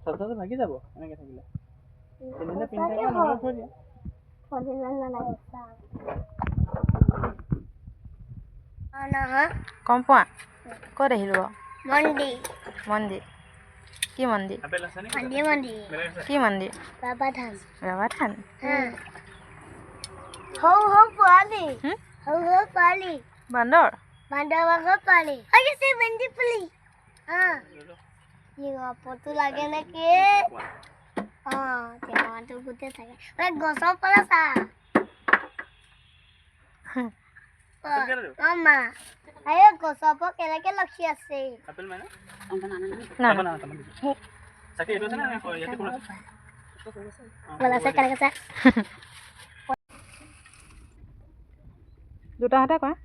চলচাটো ভাগি যাব এনেকৈ থাকিলে তেনেহ'লে পিন্ধি থাকিব নহ'লে থৈ দিয়া গম পোৱা ক'ত আহিলোঁ মন্দিৰ কি মন্দিৰ আপেল আছে নেকি কি মন্দিৰ বাবা ধান বাবা থান হৌ পোৱালি হৌ পোৱালি বান্দৰ বান্দৰ পোৱালি আছে ভেন্দি পুলি পতো লাগে নেকি তেওঁটো গোটেই থাকে গছৰ পৰা চা মা আৰে গছৰ পৰা কেনেকে লক্ষী আছে আপেল মানে না চাকি এইটো আছে না ইয়াতে কোন আছে কেনেকে চা দুটা হাতে কৰা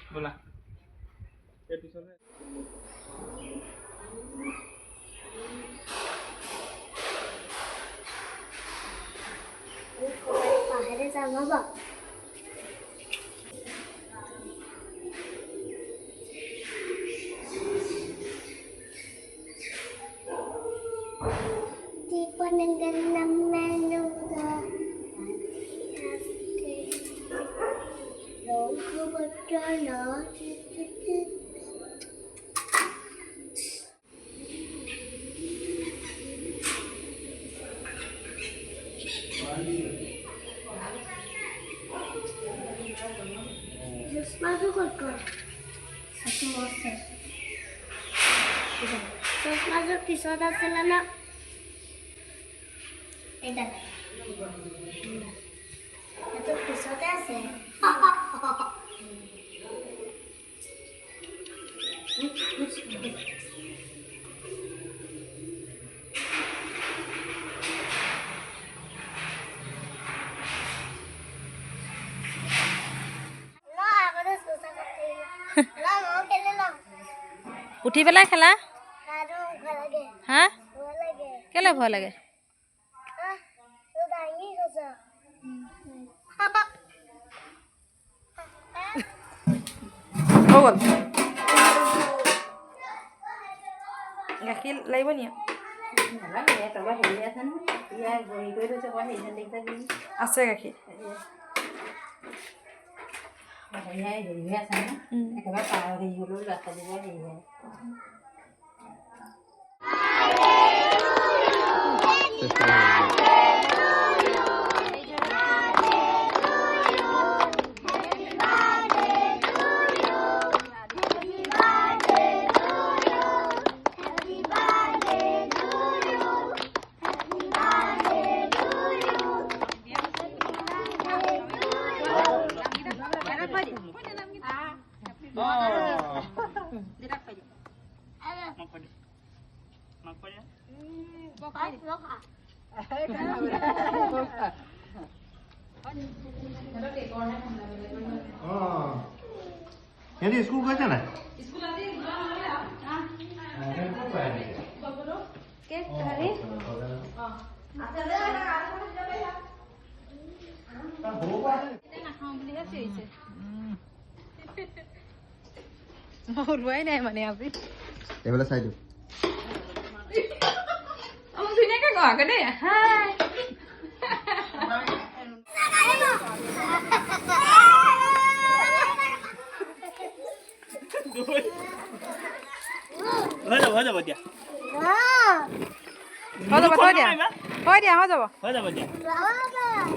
बोला ये पिछले बाहेर जा बाबा दीपनंगनम मेनुदा लोकवट्टना Smazu kolko. Satu mose. Smazu pisau selana. Eda. Itu pisau ase. উঠি পেলাই খেলা হা কেলে ভয় লাগে হৈ গ'ল গাখীৰ লাগিব নি আছে গাখীৰ একেবাৰে পাৰ হেৰি হ'লেও ল'ৰা ছোৱালীবোৰ হেৰি হয় Jadi school ke mana? ওলোৱাই নাই মানে আজি এইফালে চাই দিওঁ ধুনীয়াকৈ কোৱা আকৌ দেই হাই হৈ যাব এতিয়া হৈ যাব থৈ দিয়া হৈ যাব হৈ যাব এতিয়া